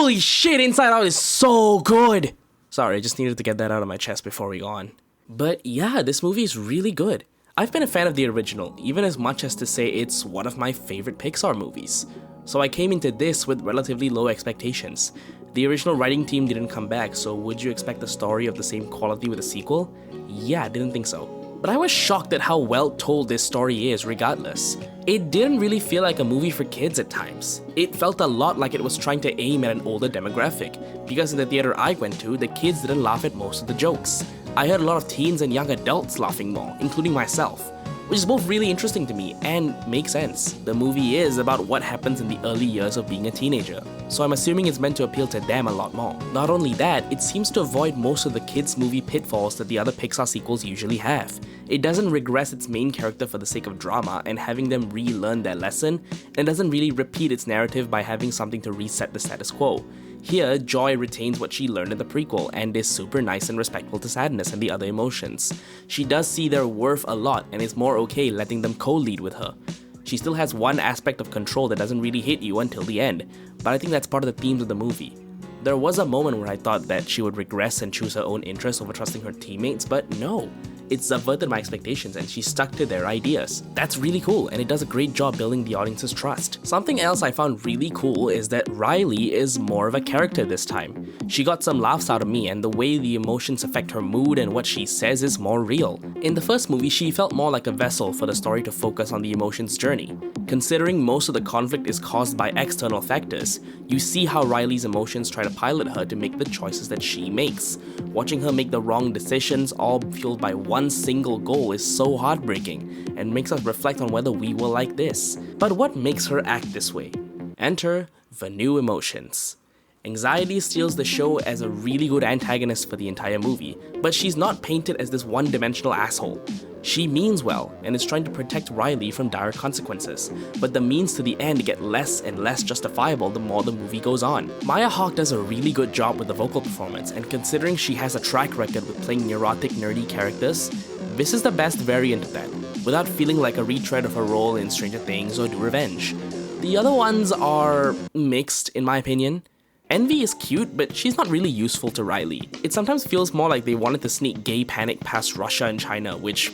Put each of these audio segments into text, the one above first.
Holy shit, Inside Out is so good! Sorry, I just needed to get that out of my chest before we go on. But yeah, this movie is really good. I've been a fan of the original, even as much as to say it's one of my favorite Pixar movies. So I came into this with relatively low expectations. The original writing team didn't come back, so would you expect a story of the same quality with a sequel? Yeah, didn't think so. But I was shocked at how well told this story is regardless. It didn't really feel like a movie for kids at times. It felt a lot like it was trying to aim at an older demographic, because in the theater I went to, the kids didn't laugh at most of the jokes. I heard a lot of teens and young adults laughing more, including myself, which is both really interesting to me and makes sense. The movie is about what happens in the early years of being a teenager, so I'm assuming it's meant to appeal to them a lot more. Not only that, it seems to avoid most of the kids' movie pitfalls that the other Pixar sequels usually have. It doesn't regress its main character for the sake of drama and having them relearn their lesson, and doesn't really repeat its narrative by having something to reset the status quo. Here, Joy retains what she learned in the prequel and is super nice and respectful to sadness and the other emotions. She does see their worth a lot and is more okay letting them co-lead with her. She still has one aspect of control that doesn't really hit you until the end, but I think that's part of the themes of the movie. There was a moment where I thought that she would regress and choose her own interests over trusting her teammates, but no. It subverted my expectations and she stuck to their ideas. That's really cool, and it does a great job building the audience's trust. Something else I found really cool is that Riley is more of a character this time. She got some laughs out of me, and the way the emotions affect her mood and what she says is more real. In the first movie, she felt more like a vessel for the story to focus on the emotions journey. Considering most of the conflict is caused by external factors, you see how Riley's emotions try to pilot her to make the choices that she makes. Watching her make the wrong decisions, all fueled by one single goal, is so heartbreaking and makes us reflect on whether we were like this. But what makes her act this way? Enter the new emotions. Anxiety steals the show as a really good antagonist for the entire movie, but she's not painted as this one-dimensional asshole. She means well and is trying to protect Riley from dire consequences, but the means to the end get less and less justifiable the more the movie goes on. Maya Hawke does a really good job with the vocal performance, and considering she has a track record with playing neurotic, nerdy characters, this is the best variant of that, without feeling like a retread of her role in Stranger Things or Do Revenge. The other ones are mixed, in my opinion. Envy is cute, but she's not really useful to Riley. It sometimes feels more like they wanted to sneak gay panic past Russia and China, which,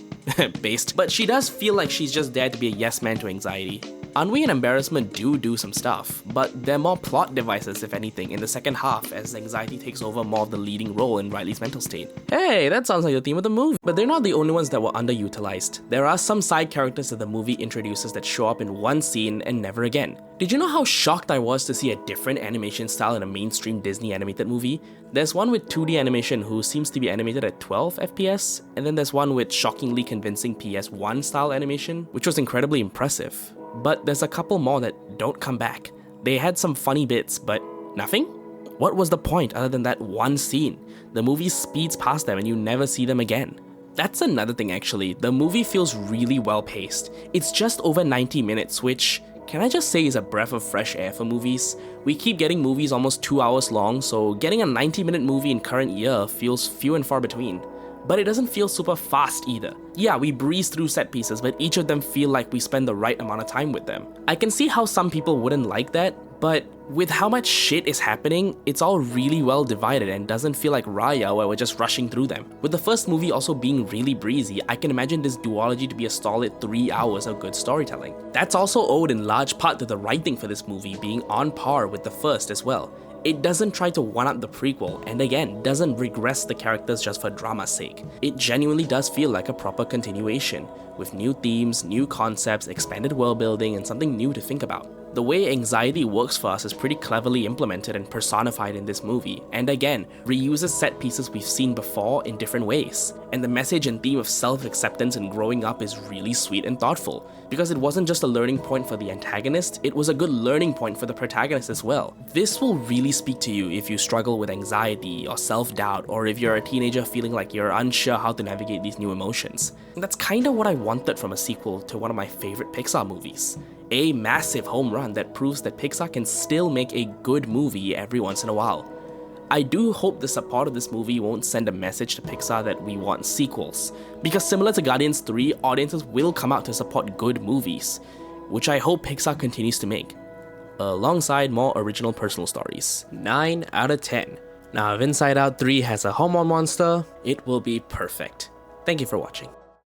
based, but she does feel like she's just there to be a yes man to anxiety. Ennui and embarrassment do some stuff, but they're more plot devices if anything in the second half as anxiety takes over more of the leading role in Riley's mental state. Hey, that sounds like the theme of the movie. But they're not the only ones that were underutilized. There are some side characters that the movie introduces that show up in one scene and never again. Did you know how shocked I was to see a different animation style in a mainstream Disney animated movie? There's one with 2D animation who seems to be animated at 12 FPS, and then there's one with shockingly convincing PS1 style animation, which was incredibly impressive. But there's a couple more that don't come back. They had some funny bits, but nothing? What was the point other than that one scene? The movie speeds past them and you never see them again. That's another thing actually, the movie feels really well paced. It's just over 90 minutes, which, can I just say, is a breath of fresh air for movies? We keep getting movies almost 2 hours long, so getting a 90-minute movie in current year feels few and far between. But it doesn't feel super fast either. Yeah, we breeze through set pieces, but each of them feel like we spend the right amount of time with them. I can see how some people wouldn't like that, but with how much shit is happening, it's all really well divided and doesn't feel like Raya where we're just rushing through them. With the first movie also being really breezy, I can imagine this duology to be a solid 3 hours of good storytelling. That's also owed in large part to the writing for this movie being on par with the first as well. It doesn't try to one-up the prequel, and again, doesn't regress the characters just for drama's sake. It genuinely does feel like a proper continuation, with new themes, new concepts, expanded world building, and something new to think about. The way anxiety works for us is pretty cleverly implemented and personified in this movie, and again, reuses set pieces we've seen before in different ways. And the message and theme of self-acceptance and growing up is really sweet and thoughtful, because it wasn't just a learning point for the antagonist, it was a good learning point for the protagonist as well. This will really speak to you if you struggle with anxiety or self-doubt, or if you're a teenager feeling like you're unsure how to navigate these new emotions. And that's kinda what I wanted from a sequel to one of my favorite Pixar movies. A massive home run that proves that Pixar can still make a good movie every once in a while. I do hope the support of this movie won't send a message to Pixar that we want sequels, because similar to Guardians 3, audiences will come out to support good movies, which I hope Pixar continues to make. alongside more original personal stories. 9 out of 10. Now if Inside Out 3 has a hormone monster, it will be perfect. Thank you for watching.